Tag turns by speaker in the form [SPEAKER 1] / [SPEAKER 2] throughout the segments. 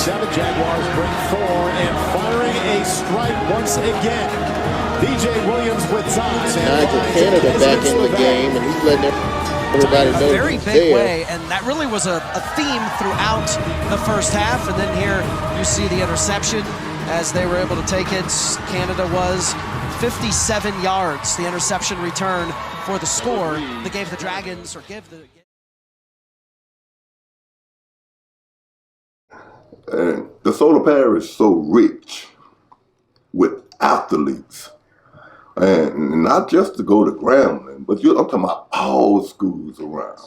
[SPEAKER 1] 7. Jaguars bring 4 and firing a strike once again. DJ Williams with time.
[SPEAKER 2] Nigel Canada back in the game, and he's letting everybody know
[SPEAKER 3] a very big way, and that really was a theme throughout the first half. And then here you see the interception as they were able to take it. Canada was 57 yards, the interception return for the score that gave the Dragons, or give the...
[SPEAKER 4] And DeSoto Parish is so rich with athletes, and not just to go to Grambling, but I'm talking about all schools around.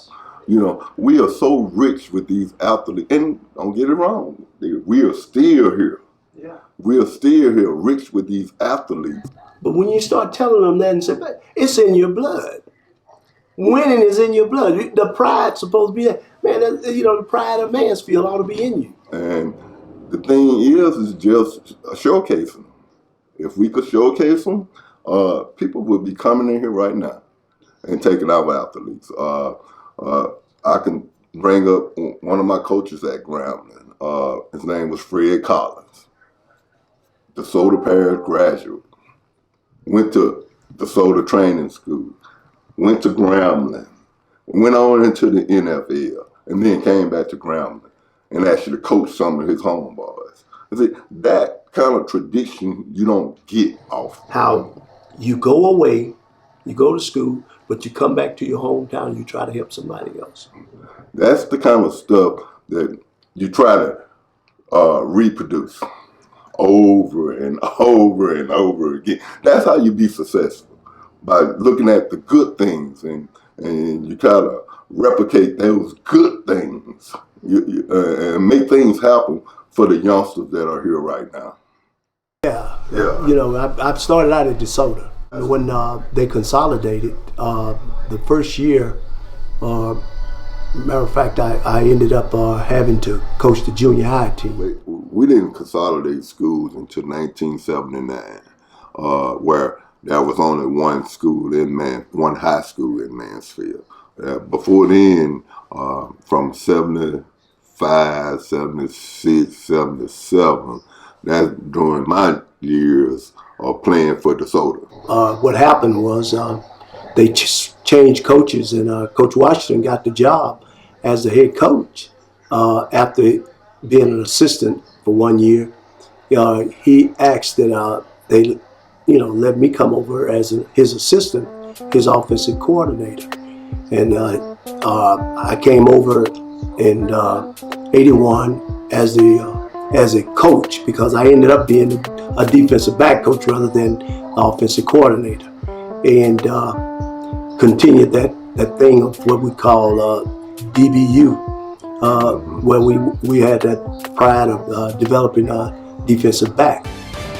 [SPEAKER 4] You know, we are so rich with these athletes, and don't get it wrong, we are still here. Yeah. We are still here, rich with these athletes.
[SPEAKER 5] But when you start telling them that and say, it's in your blood. Winning is in your blood. The pride's supposed to be there. Man, the pride of Mansfield ought to be in you. And
[SPEAKER 4] the thing is just showcasing. If we could showcase them, people would be coming in here right now and taking our athletes. I can bring up one of my coaches at Grambling. His name was Fred Collins, DeSoto Parish graduate. Went to DeSoto Training School, went to Grambling, went on into the NFL, and then came back to Grambling and actually coached some of his homeboys. See, that kind of tradition you don't get often.
[SPEAKER 5] How you go away, you go to school, but you come back to your hometown and you try to help somebody else.
[SPEAKER 4] That's the kind of stuff that you try to reproduce over and over and over again. That's how you be successful, by looking at the good things and you try to replicate those good things and make things happen for the youngsters that are here right now.
[SPEAKER 5] Yeah. You know, I started out at DeSoto. When they consolidated, the first year, matter of fact, I ended up having to coach the junior high team.
[SPEAKER 4] We didn't consolidate schools until 1979, where there was only one school one high school in Mansfield. Before then, from 75, 76, 77, that's during my years of playing for DeSoto.
[SPEAKER 5] What happened was they changed coaches, and Coach Washington got the job as the head coach after being an assistant for 1 year. He asked that they, let me come over as his assistant, his offensive coordinator, and I came over in '81 as a coach, because I ended up being a defensive back coach rather than offensive coordinator, and continued that thing of what we call DBU, where we had that pride of developing a defensive back.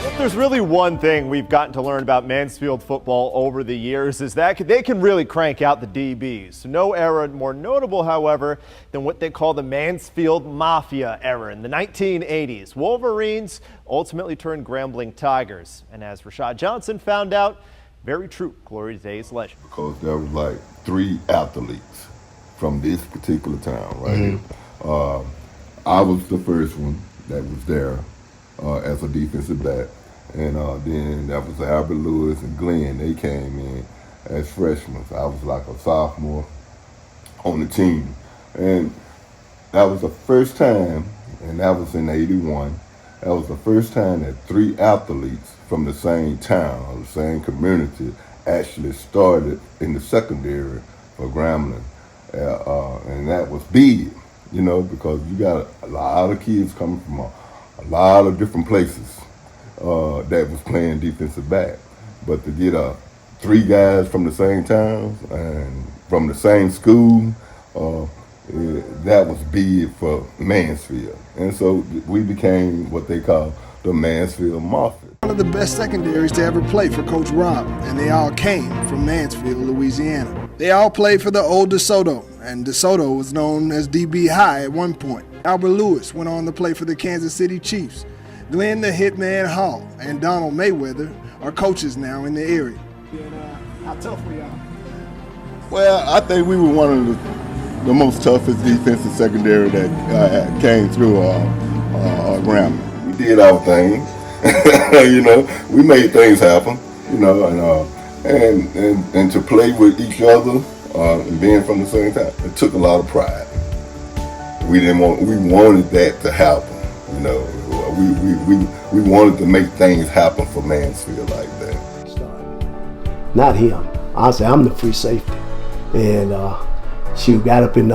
[SPEAKER 6] If there's really one thing we've gotten to learn about Mansfield football over the years, is that they can really crank out the DBs. No era more notable, however, than what they call the Mansfield Mafia era in the 1980s. Wolverines ultimately turned Grambling Tigers, and as Rashad Johnson found out, very true glory days legend.
[SPEAKER 4] Because there was like 3 athletes from this particular town, right? Mm-hmm. I was the first one that was there as a defensive back. And then that was Albert Lewis and Glenn. They came in as freshmen. So I was like a sophomore on the team. And that was the first time, and that was in '81, that was the first time that 3 athletes from the same town or the same community actually started in the secondary for Grambling. And that was big, because you got a lot of kids coming from a lot of different places that was playing defensive back. But to get 3 guys from the same town and from the same school, that was big for Mansfield. And so we became what they call the Mansfield Mafia.
[SPEAKER 7] One of the best secondaries to ever play for Coach Rob, and they all came from Mansfield, Louisiana. They all played for the old DeSoto, and DeSoto was known as DB High at one point. Albert Lewis went on to play for the Kansas City Chiefs. Glenn the Hitman Hall and Donald Mayweather are coaches now in the area. How tough were y'all?
[SPEAKER 4] Well, I think we were one of the most toughest defensive secondary that came through. around me. We did our thing, you know. We made things happen, you know, and to play with each other and being from the same time, it took a lot of pride. We wanted that to happen, you know. We wanted to make things happen for Mansfield like that.
[SPEAKER 5] Not him. Honestly, I'm the free safety, and she got up in.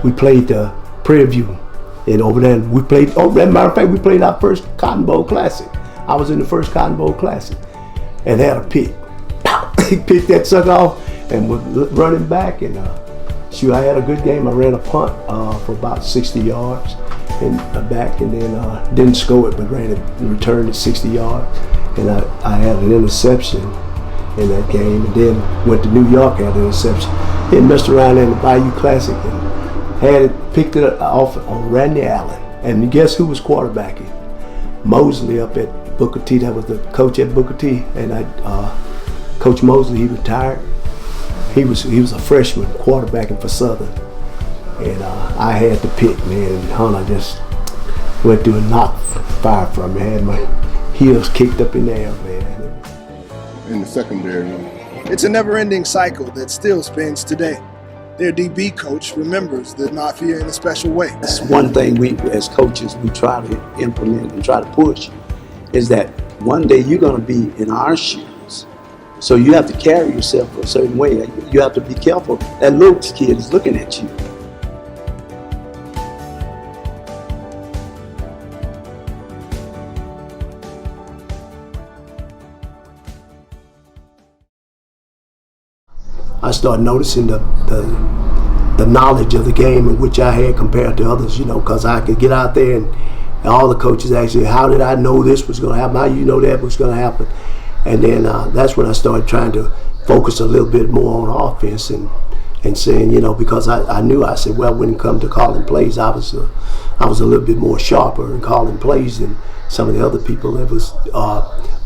[SPEAKER 5] We played the preview, and over there we played. Oh, as a matter of fact, we played our first Cotton Bowl Classic. I was in the first Cotton Bowl Classic, and had a pick. He picked that sucker off and was running back, and shoot, I had a good game. I ran a punt for about 60 yards and back, and then didn't score it, but ran it and returned it 60 yards, and I had an interception in that game, and then went to New York, had an interception, and messed around in the Bayou Classic and had it, picked it off on Randy Allen. And guess who was quarterbacking? Mosley up at Booker T. That was the coach at Booker T. And Coach Mosley, he retired. He was a freshman quarterbacking for Southern, and I had to pick, man. And Hunter just went through and knocked fire from me. I had my heels kicked up in the air, man.
[SPEAKER 4] In the secondary.
[SPEAKER 7] It's a never-ending cycle that still spins today. Their DB coach remembers the Mafia in a special way.
[SPEAKER 5] That's one thing we, as coaches, we try to implement and try to push, is that one day you're going to be in our shoes. So you have to carry yourself a certain way. You have to be careful. That little kid is looking at you. I started noticing the knowledge of the game in which I had compared to others, you know, because I could get out there and all the coaches actually, how did I know this was going to happen? How you know that was going to happen? And then that's when I started trying to focus a little bit more on offense and saying, you know, because I knew, I said, well, when it comes to calling plays, I was a little bit more sharper in calling plays than some of the other people that was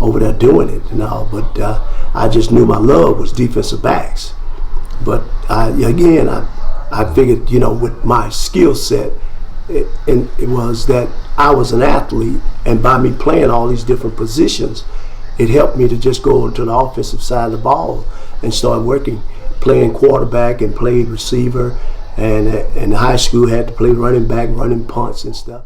[SPEAKER 5] over there doing it and all. But I just knew my love was defensive backs. But I figured, you know, with my skill set, it was that I was an athlete, and by me playing all these different positions, it helped me to just go to the offensive side of the ball and start working, playing quarterback and played receiver, and in high school had to play running back, running punts and stuff.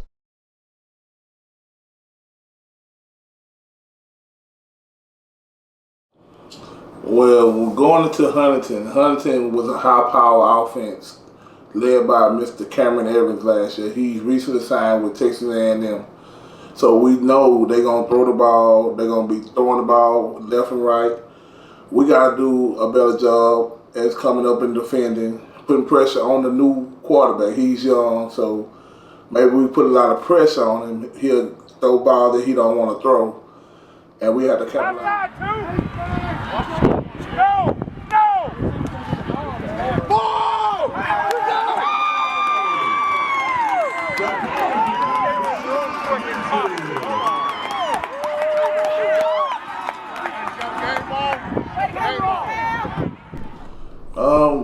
[SPEAKER 8] Well, going into Huntington was a high-power offense led by Mr. Cameron Evans last year. He's recently signed with Texas A&M. So we know they're going to throw the ball. They're going to be throwing the ball left and right. We got to do a better job as coming up and defending, putting pressure on the new quarterback. He's young, so maybe we put a lot of pressure on him. He'll throw ball that he don't want to throw, and we have to capitalize.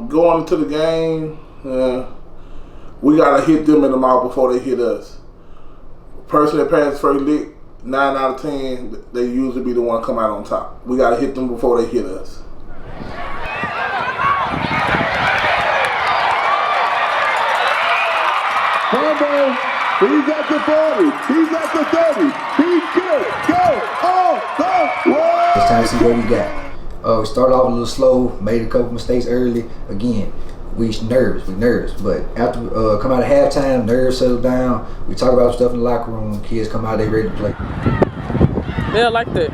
[SPEAKER 8] Going into the game, we got to hit them in the mouth before they hit us. Person that passes first lick, 9 out of 10, they usually be the one to come out on top. We got to hit them before they hit us.
[SPEAKER 4] Combo, he's at the 40, he's at the 30, he's good, go, all the way!
[SPEAKER 9] It's time to see what we got. We started off a little slow, made a couple mistakes early. Again, we nervous, but after come out of halftime, nerves settle down. We talk about stuff in the locker room. Kids come out, they ready to play.
[SPEAKER 10] Yeah, I like that.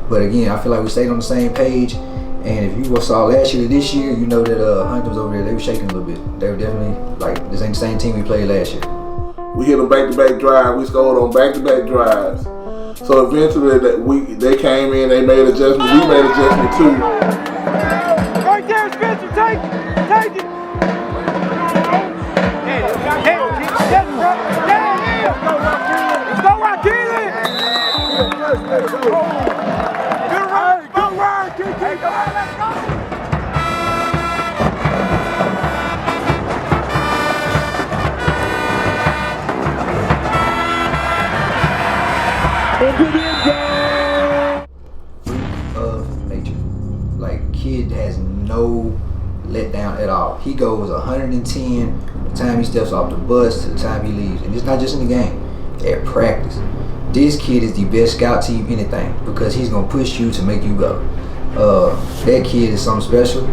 [SPEAKER 9] But again, I feel like we stayed on the same page. And if you saw last year to this year, you know that Hunter was over there. They were shaking a little bit. They were definitely like, this ain't the same team we played last year.
[SPEAKER 8] We hit them back-to-back drives. We scored on back-to-back drives. So eventually, they came in. They made adjustments. We made adjustments too.
[SPEAKER 10] Right there, Spencer. Take it. Hey,
[SPEAKER 9] Of nature. Like, kid has no letdown at all. He goes 110 from the time he steps off the bus to the time he leaves. And it's not just in the game, at practice. This kid is the best scout team anything because he's going to push you to make you go. That kid is something special,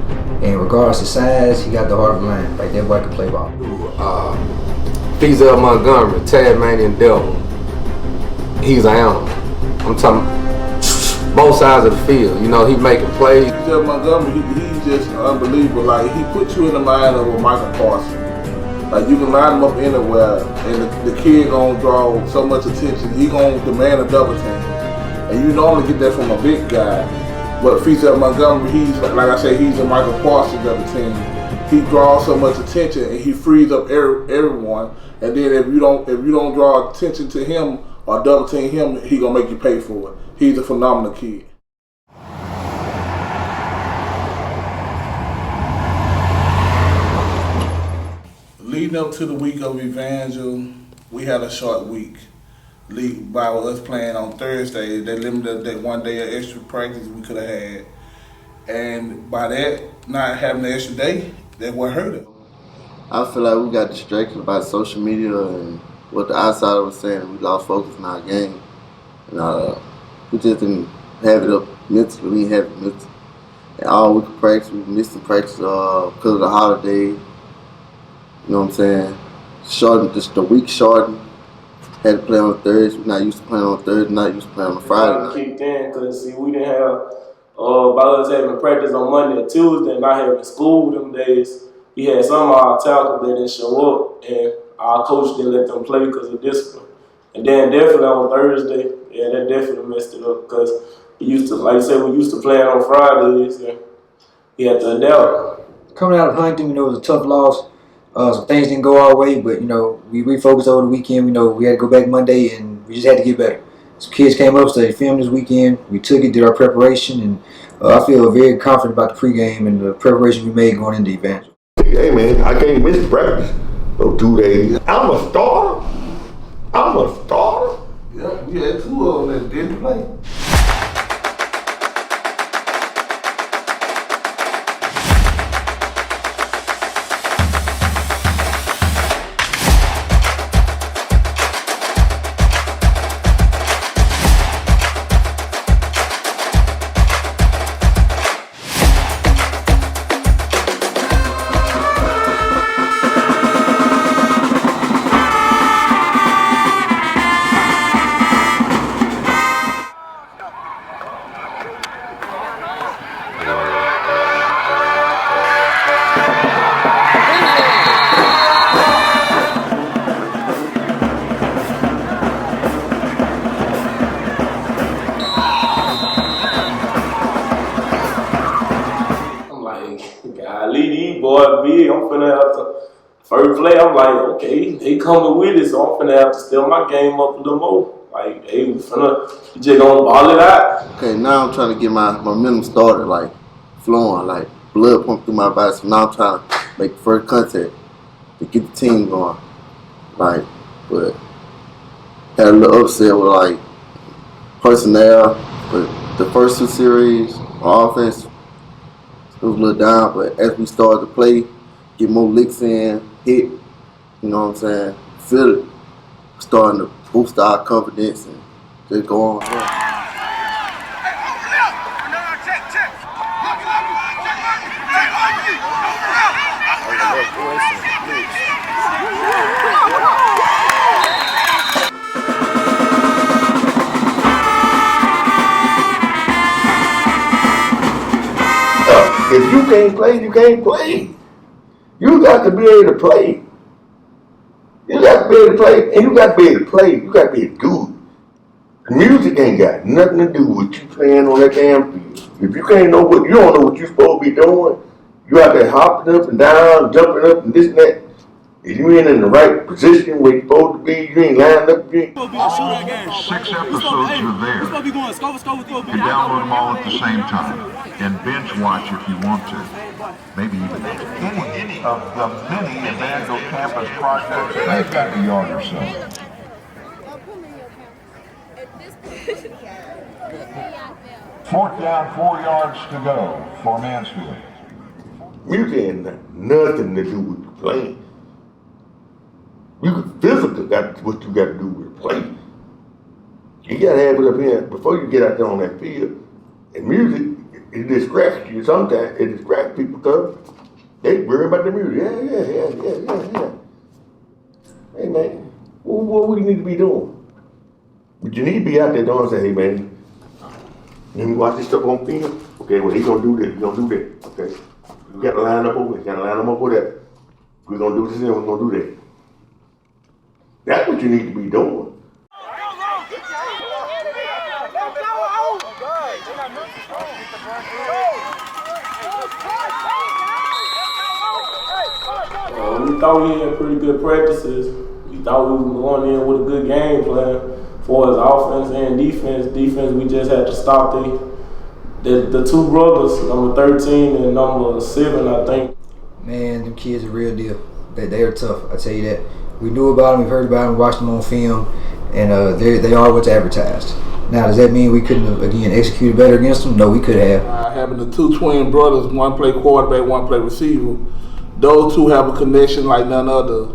[SPEAKER 9] and regardless of size, he got the heart of the lion. Like, that boy can play ball.
[SPEAKER 11] Fizel Montgomery, Tasmanian Devil. He's an animal. I'm talking both sides of the field. You know, he making plays.
[SPEAKER 8] Fizel Montgomery, he's just unbelievable. Like, he puts you in the mind of a Michael Parsons. Like, you can line him up anywhere, and the kid gonna draw so much attention. He gonna demand a double team, and you normally get that from a big guy. But Fizel Montgomery, he's like I say, he's a Michael Parsons of the team. He draws so much attention, and he frees up everyone. And then if you don't draw attention to him or double team him, he gonna make you pay for it. He's a phenomenal kid. Leading up to the week of Evangel, we had a short week. By us playing on Thursday, they limited that one day of extra practice we could have had. And by that, not having the extra day, that what hurt us.
[SPEAKER 2] I feel like we got distracted by social media and what the outsider was saying. We lost focus in our game. And we just didn't have it up mentally. We didn't have it mentally. And all week of practice, we missed some practice because of the holiday. You know what I'm saying? Shortened, just the week shortened. Had to play on Thursday. We're not used to playing on Thursday night. Used to play on Friday night.
[SPEAKER 12] Kicked in because see, we didn't have by us having practice on Monday and Tuesday, and not having school them days. We had some of our talent that didn't show up, and our coach didn't let them play because of discipline. And then definitely on Thursday, yeah, that definitely messed it up because we used to, like I said, we used to playing on Fridays, and we had to adapt.
[SPEAKER 9] Coming out of Huntington, it was a tough loss. Some things didn't go our way, but we refocused over the weekend. We had to go back Monday, and we just had to get better. Some kids came up, so they filmed this weekend. We took it, did our preparation, and I feel very confident about the pregame and the preparation we made going into the event.
[SPEAKER 4] Hey man, I can't miss practice. No 2 days. I'm a starter.
[SPEAKER 8] Yeah, we had two of them that didn't play.
[SPEAKER 12] Boy, big, I'm finna have to, first play, I'm like, okay, they coming with it, so I'm finna have to step my game up a little more. Like, hey, we finna, you just gonna ball it out.
[SPEAKER 2] Okay, now I'm trying to get my momentum started, like, flowing, like, blood pumping through my body, so now I'm trying to make the first contact to get the team going. Like, but had a little upset with, like, personnel, but the first two series, on offense, it was a little down, but as we started to play, get more licks in, hit, you know what I'm saying, feel it, starting to boost our confidence and just go on.
[SPEAKER 4] If you can't play, you can't play. You got to be able to play. You got to be able to play, and you got to be able to play. You got to be able to do it. The music ain't got nothing to do with you playing on that damn field. If you can't know what, you don't know what you're supposed to be doing. You out there hopping up and down, jumping up and this and that.
[SPEAKER 13] If you ain't in the right position where you're supposed to be, you ain't lined up, you ain't.
[SPEAKER 14] 6 episodes are there. You download them all at the same time and binge watch if you want to. Maybe even any of the many Evangel campus projects. They've got a yard or so. 4th down, 4 yards to go for Mansfield.
[SPEAKER 13] Music ain't nothing to do with playing. You physically got what you got to do with playing. You got to have it up here before you get out there on that field. And music, it distracts you sometimes. It distracts people because they worry about the music. Yeah. Hey man, what we need to be doing? But you need to be out there doing say, hey man, let me watch this stuff on film. Okay, well, he's gonna do this, he's gonna do that. Okay. You gotta line up over there, you gotta line them up over there. We're gonna do this and we're gonna do that. That's what you need to be doing.
[SPEAKER 12] We thought we had pretty good practices. We thought we were going in with a good game plan for his offense and defense. Defense, we just had to stop the two brothers, number 13 and number 7, I think.
[SPEAKER 9] Man, them kids are real deal. They are tough, I tell you that. We knew about them, we've heard about them, watched them on film, and they are what's advertised. Now, does that mean we couldn't have, again, executed better against them? No, we could have.
[SPEAKER 8] Having the two twin brothers, one play quarterback, one play receiver, those two have a connection like none other.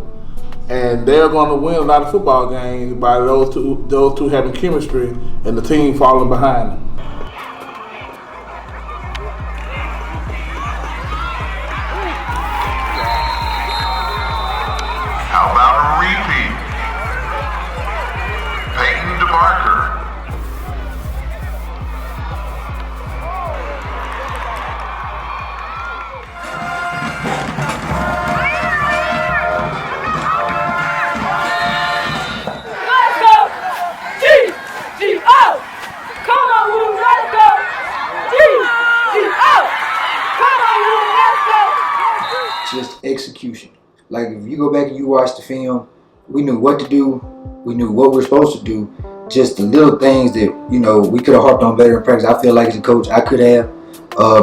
[SPEAKER 8] And they're going to win a lot of football games by those two having chemistry and the team falling behind them.
[SPEAKER 14] How about a repeat? Peyton DeBarker.
[SPEAKER 9] Just execution. Like, if you go back and you watch the film, we knew what to do, we knew what we were supposed to do. Just the little things that, we could have harped on better in practice. I feel like as a coach, I could have,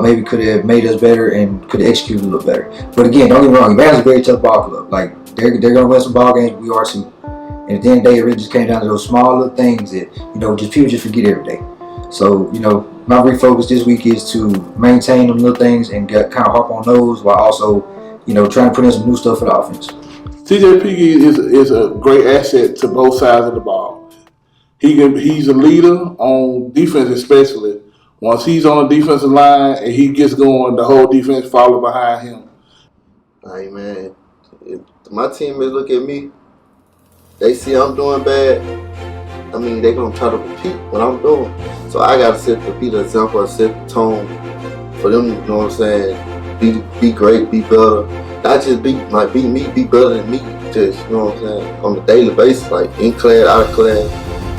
[SPEAKER 9] maybe could have made us better and could have executed a little better. But again, don't get me wrong, Evangel's a very tough ball club. Like, they're going to win some ball games, we are too. And at the end of the day, it really just came down to those small little things that, just people just forget every day. So, my refocus this week is to maintain them little things and kind of harp on those while also, trying to put in some new stuff for the offense.
[SPEAKER 8] TJ Piggy is a great asset to both sides of the ball. He's a leader on defense especially. Once he's on the defensive line and he gets going, the whole defense follows behind him.
[SPEAKER 2] Hey man, if my teammates look at me, they see I'm doing bad, they're going to try to repeat what I'm doing. So I got to be the example and set the tone for them, be great, be better. Not just be me, be better than me. Just, on a daily basis, like in class, out of class,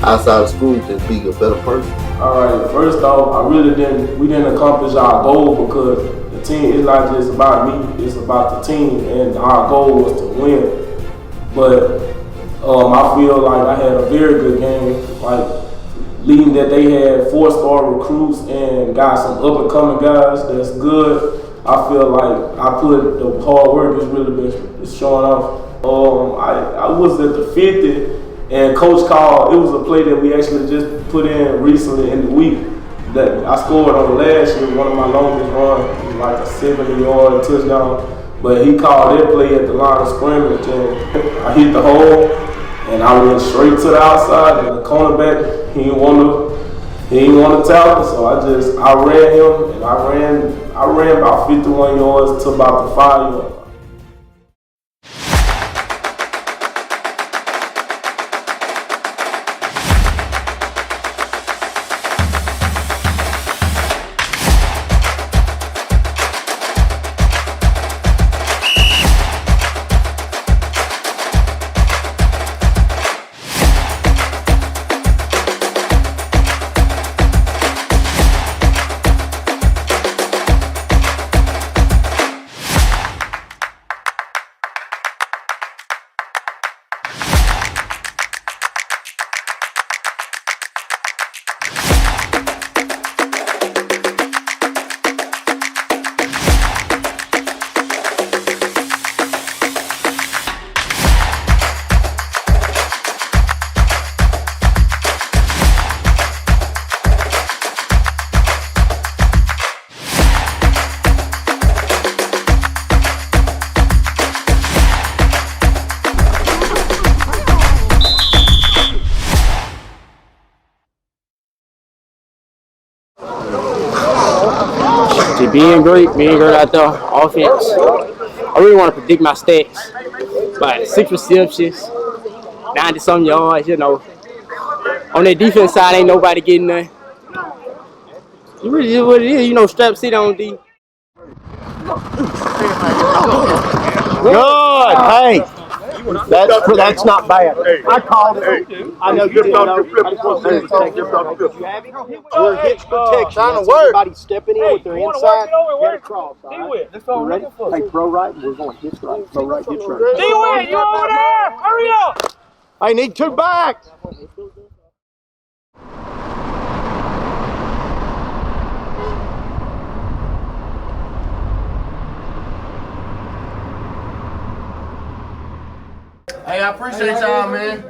[SPEAKER 2] outside of school, just be a better person.
[SPEAKER 12] All right, first off, we didn't accomplish our goal because the team is not just about me, it's about the team, and our goal was to win. But I feel like I had a very good game, like leading that they had 4-star recruits and got some up-and-coming guys that's good. I feel like I put the hard work is really been showing off. I was at the 50 and coach called, it was a play that we actually just put in recently in the week that I scored on last year, one of my longest runs, like a 70-yard touchdown. But he called that play at the line of scrimmage and I hit the hole and I went straight to the outside and the cornerback, he didn't want to tackle, so I ran him and I ran about 51 yards to about the 5-yard line.
[SPEAKER 10] being great out there, offense. I really want to predict my stats. But 6 receptions, 90-some yards, you know. On that defense side, ain't nobody getting none. It really is what it is, you know, strap sit on D.
[SPEAKER 5] Good. Hey, that's not bad. I called it. I know you didn't know. We're hitch protection. That's everybody stepping in with their inside. Head across. All right. You ready? Hey, throw right. We're going hitch right. Throw right, hitch right.
[SPEAKER 10] D-Win, you over there? Hurry up!
[SPEAKER 5] I need 2 backs.
[SPEAKER 2] Hey, I appreciate y'all, man.